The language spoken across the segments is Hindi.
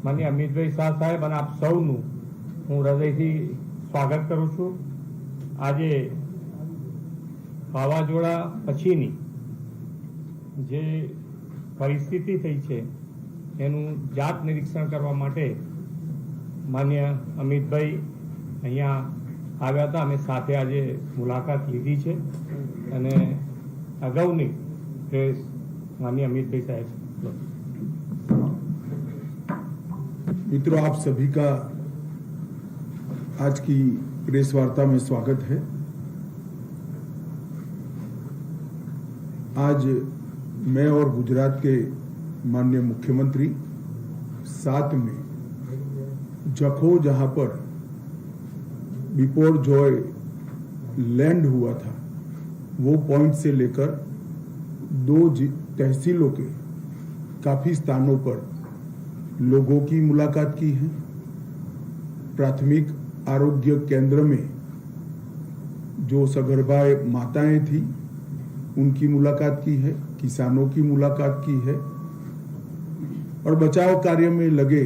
માનનીય અમિતભાઈ શાહ સાહેબ અને આપ સૌનું હું હૃદયથી સ્વાગત કરું છું। આજે વાવાઝોડા પછીની જે પરિસ્થિતિ થઈ છે એનું જાત નિરીક્ષણ કરવા માટે માનનીય અમિતભાઈ અહીંયા આવ્યા હતા। અમે સાથે આજે મુલાકાત લીધી છે અને અગાઉની પ્રેસ माननीय अमितभाई साहब। मित्रों, आप सभी का आज की प्रेस वार्ता में स्वागत है। आज मैं और गुजरात के माननीय मुख्यमंत्री साथ में जखो, जहां पर बिपोरजॉय लैंड हुआ था, वो पॉइंट से लेकर 2 तहसीलों के काफी स्थानों पर लोगों की मुलाकात की है। प्राथमिक आरोग्य केंद्र में जो सगर्भा माताएं थी उनकी मुलाकात की है, किसानों की मुलाकात की है और बचाव कार्य में लगे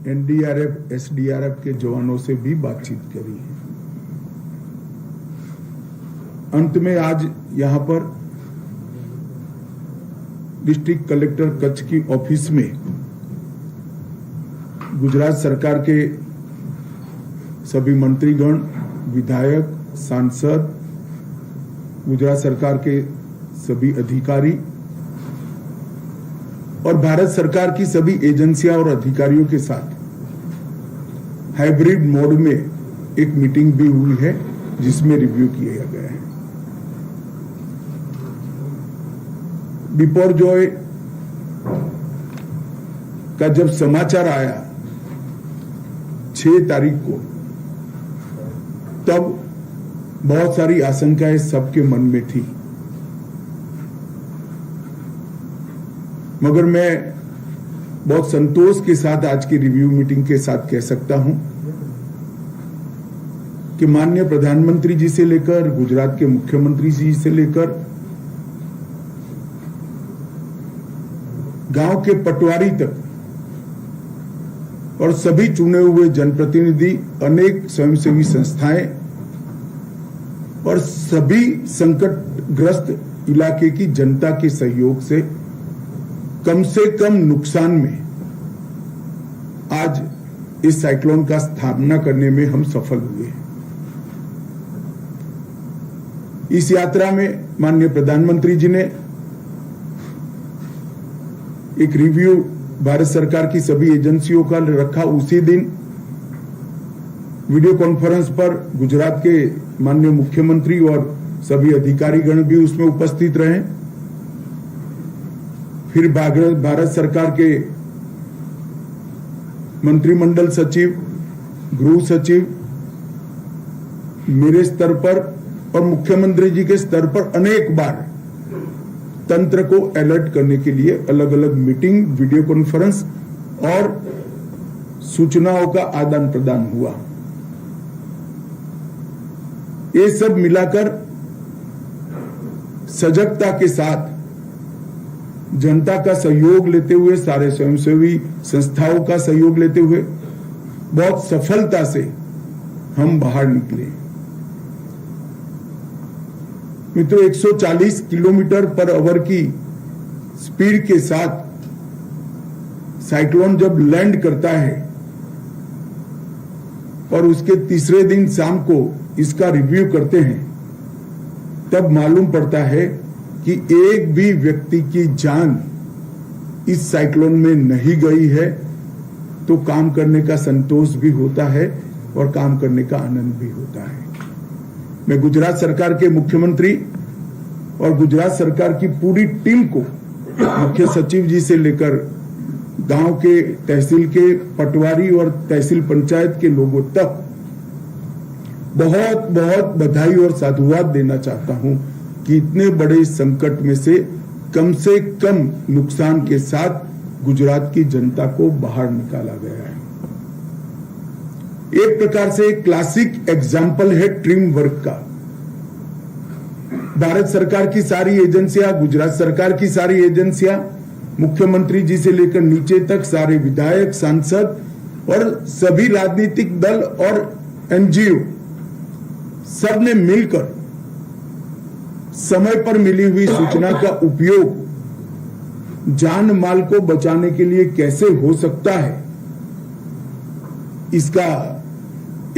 एनडीआरएफ, एसडीआरएफ के जवानों से भी बातचीत करी है। अंत में आज यहां पर डिस्ट्रिक्ट कलेक्टर कच्छ की ऑफिस में गुजरात सरकार के सभी मंत्रीगण, विधायक, सांसद, गुजरात सरकार के सभी अधिकारी और भारत सरकार की सभी एजेंसियां और अधिकारियों के साथ हाइब्रिड मोड में एक मीटिंग भी हुई है जिसमें रिव्यू किया गया है। बिपोरजॉय का जब समाचार आया 6 तारीख को, तब बहुत सारी आशंकाएं सबके मन में थी, मगर मैं बहुत संतोष के साथ आज की रिव्यू मीटिंग के साथ कह सकता हूं कि माननीय प्रधानमंत्री जी से लेकर गुजरात के मुख्यमंत्री जी से लेकर गांव के पटवारी तक और सभी चुने हुए जनप्रतिनिधि, अनेक स्वयंसेवी संस्थाएं और सभी संकटग्रस्त इलाके की जनता के सहयोग से कम नुकसान में आज इस साइक्लोन का सामना करने में हम सफल हुए। इस यात्रा में माननीय प्रधानमंत्री जी ने एक रिव्यू भारत सरकार की सभी एजेंसियों का रखा। उसी दिन वीडियो कॉन्फ्रेंस पर गुजरात के माननीय मुख्यमंत्री और सभी अधिकारीगण भी उसमें उपस्थित रहे। फिर भारत सरकार के मंत्रिमंडल सचिव, गृह सचिव, मेरे स्तर पर और मुख्यमंत्री जी के स्तर पर अनेक बार तंत्र को अलर्ट करने के लिए अलग अलग मीटिंग, वीडियो कॉन्फ्रेंस और सूचनाओं का आदान प्रदान हुआ। ये सब मिलाकर सजगता के साथ जनता का सहयोग लेते हुए, सारे स्वयंसेवी संस्थाओं का सहयोग लेते हुए बहुत सफलता से हम बाहर निकले। मित्रों, 140 किलोमीटर पर आवर की स्पीड के साथ साइक्लोन जब लैंड करता है और उसके तीसरे दिन शाम को इसका रिव्यू करते हैं, तब मालूम पड़ता है कि एक भी व्यक्ति की जान इस साइक्लोन में नहीं गई है, तो काम करने का संतोष भी होता है और काम करने का आनंद भी होता है। मैं गुजरात सरकार के मुख्यमंत्री और गुजरात सरकार की पूरी टीम को, मुख्य सचिव जी से लेकर गांव के, तहसील के पटवारी और तहसील पंचायत के लोगों तक बहुत बहुत बधाई और साधुवाद देना चाहता हूं कि इतने बड़े संकट में से कम नुकसान के साथ गुजरात की जनता को बाहर निकाला गया है। एक प्रकार से क्लासिक एग्जाम्पल है टीम वर्क का। भारत सरकार की सारी एजेंसियां, गुजरात सरकार की सारी एजेंसियां मुख्यमंत्री जी से लेकर नीचे तक सारे विधायक, सांसद और सभी राजनीतिक दल और एनजीओ सब ने मिलकर समय पर मिली हुई सूचना का उपयोग जान माल को बचाने के लिए कैसे हो सकता है, इसका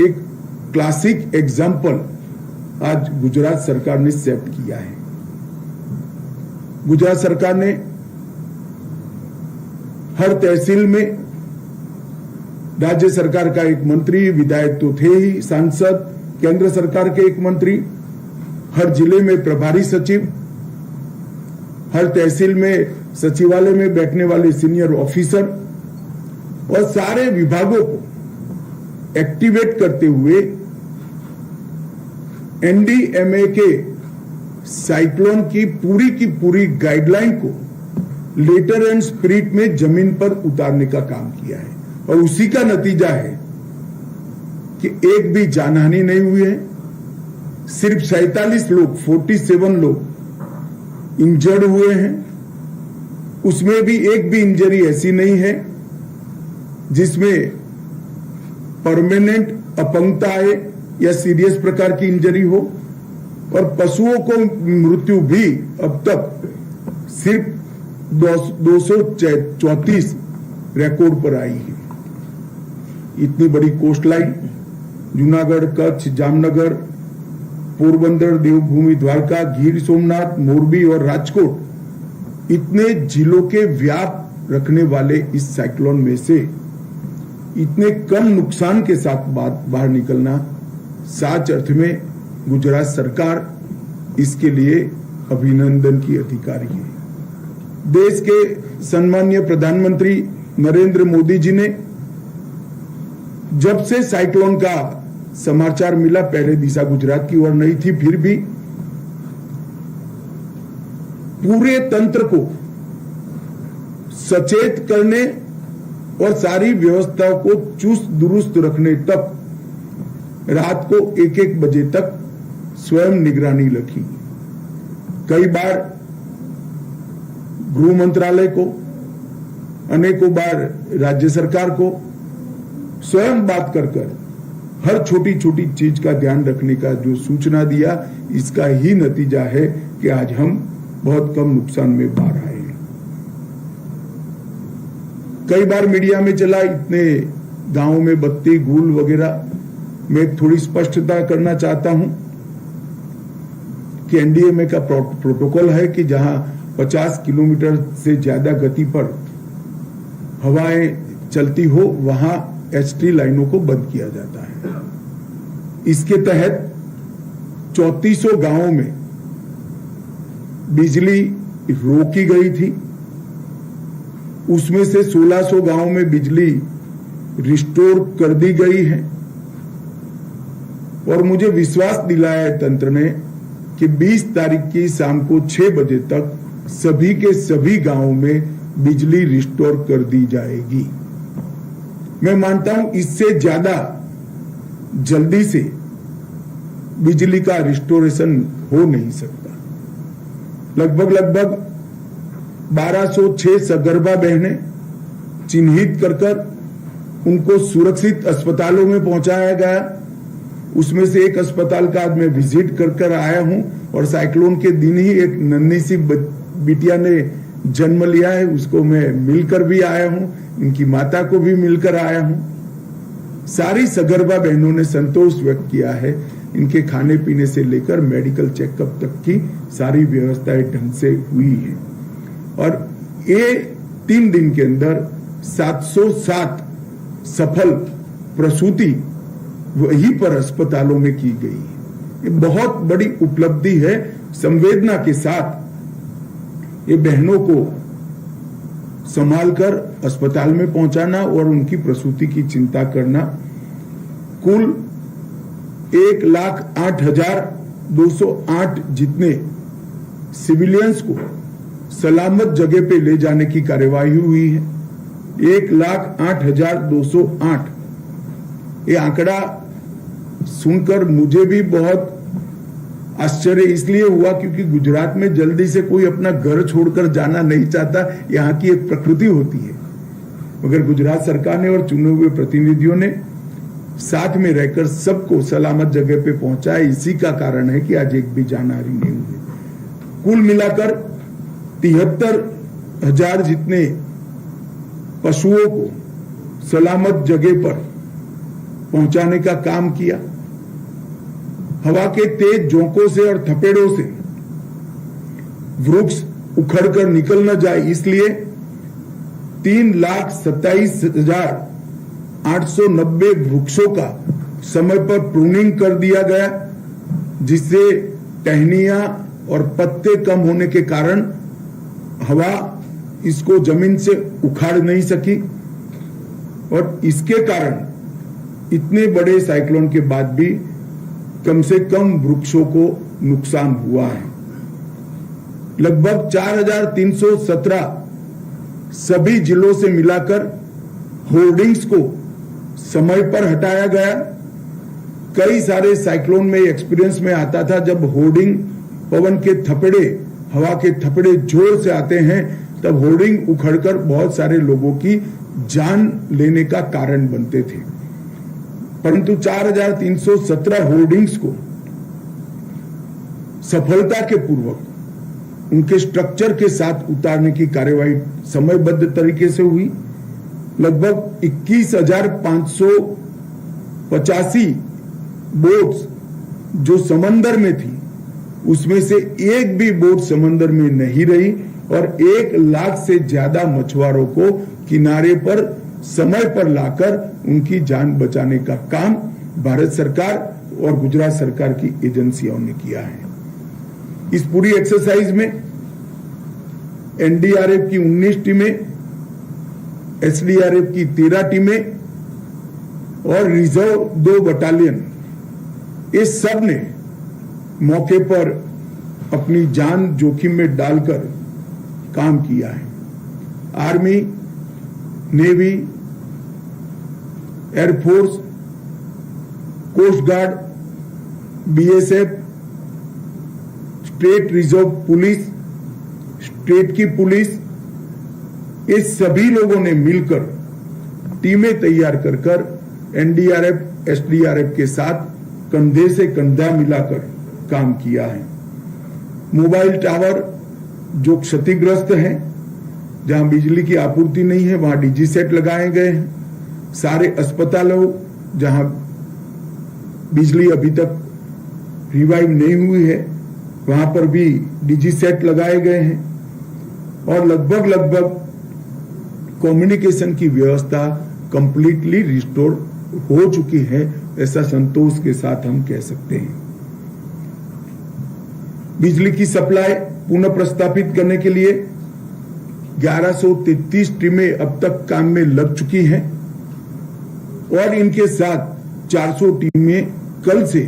एक क्लासिक एग्जाम्पल आज गुजरात सरकार ने सेट किया है। गुजरात सरकार ने हर तहसील में राज्य सरकार का एक मंत्री, विधायक तो थे ही, सांसद, केंद्र सरकार के एक मंत्री, हर जिले में प्रभारी सचिव, हर तहसील में सचिवालय में बैठने वाले सीनियर ऑफिसर और सारे विभागों को एक्टिवेट करते हुए एनडीएमए के साइक्लोन की पूरी गाइडलाइन को लेटर एंड स्पिरिट में जमीन पर उतारने का काम किया है और उसी का नतीजा है कि एक भी जानहानि नहीं हुई है। सिर्फ 47 लोग 47 लोग इंजर्ड हुए हैं, उसमें भी एक भी इंजरी ऐसी नहीं है जिसमें परमानेंट अपंगता आए या सीरियस प्रकार की इंजरी हो, और पशुओं को मृत्यु भी अब तक सिर्फ 234 रिकॉर्ड पर आई है। इतनी बड़ी कोस्ट लाइन, जूनागढ़, कच्छ, जामनगर, पोरबंदर, देवभूमि, द्वारका, गिर सोमनाथ, मोरबी और राजकोट, इतने जिलों के व्याप रखने वाले इस साइक्लोन में से इतने कम नुकसान के साथ बाहर निकलना सच अर्थ में गुजरात सरकार इसके लिए अभिनंदन की अधिकारी है। देश के सम्माननीय प्रधानमंत्री नरेंद्र मोदी जी ने जब से साइक्लोन का समाचार मिला, पहले दिशा गुजरात की ओर नहीं थी, फिर भी पूरे तंत्र को सचेत करने और सारी व्यवस्थाओं को चुस्त दुरुस्त रखने तक रात को 1-1 बजे तक स्वयं निगरानी रखी। कई बार गृह मंत्रालय को, अनेकों बार राज्य सरकार को स्वयं बात कर हर छोटी छोटी चीज का ध्यान रखने का जो सूचना दिया, इसका ही नतीजा है कि आज हम बहुत कम नुकसान में बाहर आए हैं। कई बार मीडिया में चला इतने गांवों में बत्ती, गुल वगैरह। मैं थोड़ी स्पष्टता करना चाहता हूं कि एनडीएमए का प्रोटोकॉल है कि जहां 50 किलोमीटर से ज्यादा गति पर हवाएं चलती हो, वहां एचटी लाइनों को बंद किया जाता है। इसके तहत 3400 गांवों में बिजली रोकी गई थी, उसमें से 1600 गांवों में बिजली रिस्टोर कर दी गई है, और मुझे विश्वास दिलाया है तंत्र ने कि 20 तारीख की शाम को 6 बजे तक सभी के सभी गांवों में बिजली रिस्टोर कर दी जाएगी। मैं मानता हूं इससे ज्यादा जल्दी से बिजली का रिस्टोरेशन हो नहीं सकता। लगभग 1206 सगर्भा बहनें चिन्हित कर उनको सुरक्षित अस्पतालों में पहुंचाया गया। उसमें से एक अस्पताल का आज मैं विजिट कर आया हूं, और साइक्लोन के दिन ही एक नन्ही सी बिटिया ने जन्म लिया है, उसको मैं मिलकर भी आया हूं, इनकी माता को भी मिलकर आया हूं। सारी सगर्भा बहनों ने संतोष व्यक्त किया है। इनके खाने पीने से लेकर मेडिकल चेकअप तक की सारी व्यवस्थाएं ढंग से हुई है, और ये 3 दिन के अंदर 707 सफल प्रसूति वहीं पर अस्पतालों में की गई है। ये बहुत बड़ी उपलब्धि है। संवेदना के साथ ये बहनों को संभालकर अस्पताल में पहुंचाना और उनकी प्रसूति की चिंता करना। कुल 1,08,208 जितने सिविलियंस को सलामत जगह पे ले जाने की कार्यवाही हुई है। 1,08,208 ये आंकड़ा सुनकर मुझे भी बहुत आश्चर्य इसलिए हुआ क्योंकि गुजरात में जल्दी से कोई अपना घर छोड़कर जाना नहीं चाहता, यहाँ की एक प्रकृति होती है। मगर गुजरात सरकार ने और चुने हुए प्रतिनिधियों ने साथ में रहकर सबको सलामत जगह पे पहुंचाया। इसी का कारण है कि आज एक भी जानहानि नहीं हुई। कुल मिलाकर 73,000 जितने पशुओं को सलामत जगह पर पहुंचाने का काम किया। हवा के तेज झोंकों से और थपेड़ों से वृक्ष उखड़कर निकल न जाए, इसलिए 3,27,890 वृक्षों का समय पर प्रूनिंग कर दिया गया, जिससे टहनियां और पत्ते कम होने के कारण हवा इसको जमीन से उखाड़ नहीं सकी और इसके कारण इतने बड़े साइक्लोन के बाद भी कम से कम वृक्षों को नुकसान हुआ है। लगभग 4,317 सभी जिलों से मिलाकर होर्डिंग्स को समय पर हटाया गया। कई सारे साइक्लोन में एक्सपीरियंस में आता था, जब होर्डिंग पवन के थपेड़े, हवा के थपेड़े जोर से आते हैं तब होर्डिंग उखड़कर बहुत सारे लोगों की जान लेने का कारण बनते थे। परंतु 4,317 होर्डिंग्स को सफलता के पूर्वक उनके स्ट्रक्चर के साथ उतारने की कार्यवाही समयबद्ध तरीके से हुई। लगभग 21,585 बोट्स जो समंदर में थी, उसमें से एक भी बोट समंदर में नहीं रही और 1 लाख से ज्यादा मछुआरों को किनारे पर समय पर लाकर उनकी जान बचाने का काम भारत सरकार और गुजरात सरकार की एजेंसियों ने किया है। इस पूरी एक्सरसाइज में एनडीआरएफ की 19 टीमें, एसडीआरएफ की 13 टीमें और रिजर्व 2 बटालियन, ये सब ने मौके पर अपनी जान जोखिम में डालकर काम किया है। Army, navy, air force, coast guard, BSF, state reserve police, state की पुलिस, ये सभी लोगों ने मिलकर टीमें तैयार कर एनडीआरएफ, एसडीआरएफ के साथ कंधे से कंधा मिलाकर काम किया है। मोबाइल टावर जो क्षतिग्रस्त हैं, जहां बिजली की आपूर्ति नहीं है, वहां डीजी सेट लगाए गए हैं। सारे अस्पतालों जहां बिजली अभी तक रिवाइव नहीं हुई है, वहां पर भी डीजी सेट लगाए गए हैं और लगभग कम्युनिकेशन की व्यवस्था कंप्लीटली रिस्टोर हो चुकी है, ऐसा संतोष के साथ हम कह सकते हैं। बिजली की सप्लाई पुनः प्रस्तापित करने के लिए 1133 टीमें अब तक काम में लग चुकी हैं और इनके साथ 400 टीमें कल से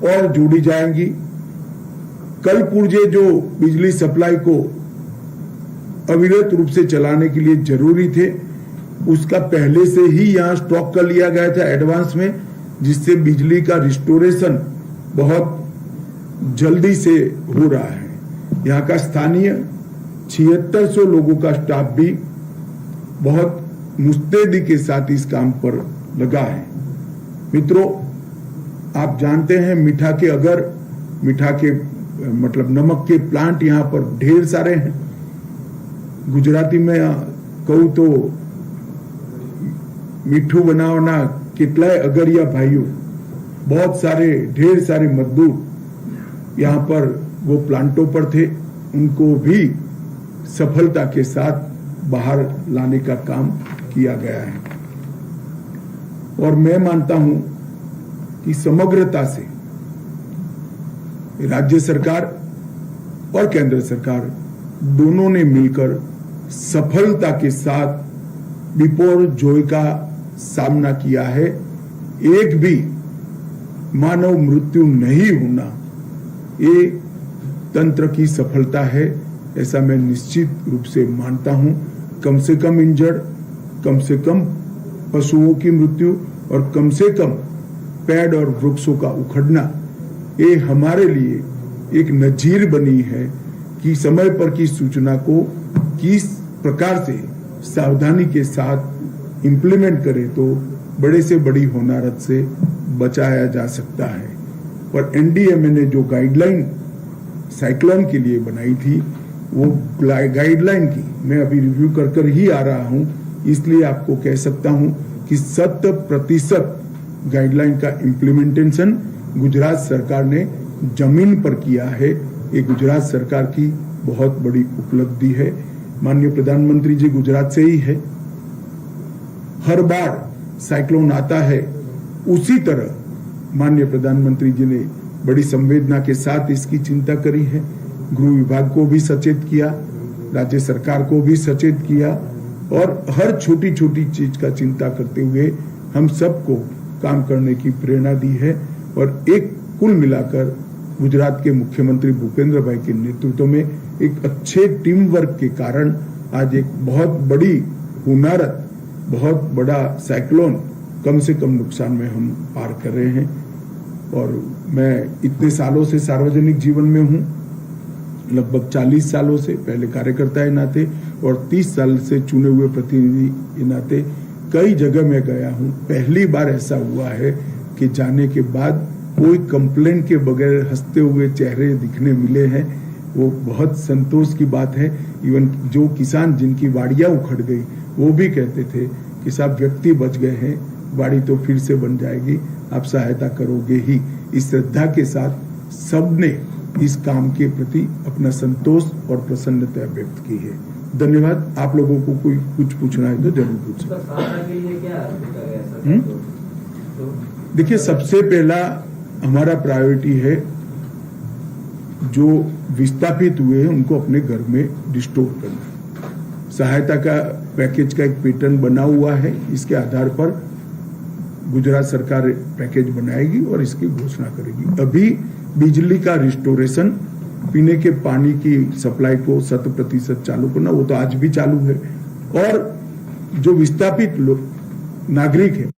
और जोड़ी जाएंगी। कल पुर्जे जो बिजली सप्लाई को अविरत रूप से चलाने के लिए जरूरी थे, उसका पहले से ही यहां स्टॉक कर लिया गया था एडवांस में, जिससे बिजली का रिस्टोरेशन बहुत जल्दी से हो रहा है। यहाँ का स्थानीय 7600 लोगों का स्टाफ भी बहुत मुस्तैदी के साथ इस काम पर लगा है। मित्रों, आप जानते हैं मीठा के मतलब नमक के प्लांट यहाँ पर ढेर सारे हैं। गुजराती में कहूं तो मीठू बनावना कितलाय अगरिया भाइयों, बहुत सारे ढेर सारे मजदूर यहाँ पर वो प्लांटों पर थे, उनको भी सफलता के साथ बाहर लाने का काम किया गया है। और मैं मानता हूं कि समग्रता से राज्य सरकार और केंद्र सरकार दोनों ने मिलकर सफलता के साथ बिपोरजोय का सामना किया है। एक भी मानव मृत्यु नहीं होना ये तंत्र की सफलता है, ऐसा मैं निश्चित रूप से मानता हूं। कम से कम इंजर्ड, कम से कम पशुओं की मृत्यु और कम से कम पेड़ और वृक्षों का उखड़ना, ये हमारे लिए एक नजीर बनी है कि समय पर की सूचना को किस प्रकार से सावधानी के साथ इम्प्लीमेंट करें तो बड़े से बड़ी होनारत से बचाया जा सकता है। पर एनडीएमए ने जो गाइडलाइन साइक्लोन के लिए बनाई थी, वो गाइडलाइन की मैं अभी रिव्यू कर ही आ रहा हूं, इसलिए आपको कह सकता हूं कि 100% गाइडलाइन का इम्प्लीमेंटेशन गुजरात सरकार ने जमीन पर किया है। ये गुजरात सरकार की बहुत बड़ी उपलब्धि है। माननीय प्रधानमंत्री जी गुजरात से ही है। हर बार साइक्लोन आता है उसी तरह माननीय प्रधानमंत्री जी ने बड़ी संवेदना के साथ इसकी चिंता करी है। गृह विभाग को भी सचेत किया, राज्य सरकार को भी सचेत किया और हर छोटी छोटी चीज का चिंता करते हुए हम सबको काम करने की प्रेरणा दी है। और एक कुल मिलाकर गुजरात के मुख्यमंत्री भूपेंद्र भाई के नेतृत्व में एक अच्छे टीम वर्क के कारण आज एक बहुत बड़ी हुनारत, बहुत बड़ा साइक्लोन कम से कम नुकसान में हम पार कर रहे हैं। और मैं इतने सालों से सार्वजनिक जीवन में हूं, लगभग 40 सालों से, पहले कार्यकर्ता के नाते और 30 साल से चुने हुए प्रतिनिधि के नाते कई जगह में गया हूं। पहली बार ऐसा हुआ है कि जाने के बाद कोई कंप्लेंट के बगैर हंसते हुए चेहरे दिखने मिले हैं। वो बहुत संतोष की बात है। इवन जो किसान जिनकी वाड़ियां उखड़ गई वो भी कहते थे कि साहब व्यक्ति बच गए हैं, वाड़ी तो फिर से बन जाएगी, आप सहायता करोगे ही। इस श्रद्धा के साथ सबने इस काम के प्रति अपना संतोष और प्रसन्नता व्यक्त की है। धन्यवाद। आप लोगों को कोई कुछ पूछना है तो जरूर पूछें। देखिए, सबसे पहला हमारा प्रायोरिटी है जो विस्थापित हुए हैं उनको अपने घर में रिस्टोर करना। सहायता का पैकेज का एक पैटर्न बना हुआ है, इसके आधार पर गुजरात सरकार पैकेज बनाएगी और इसकी घोषणा करेगी। अभी बिजली का रिस्टोरेशन, पीने के पानी की सप्लाई को 100% चालू करना, वो तो आज भी चालू है। और जो विस्थापित लोग नागरिक है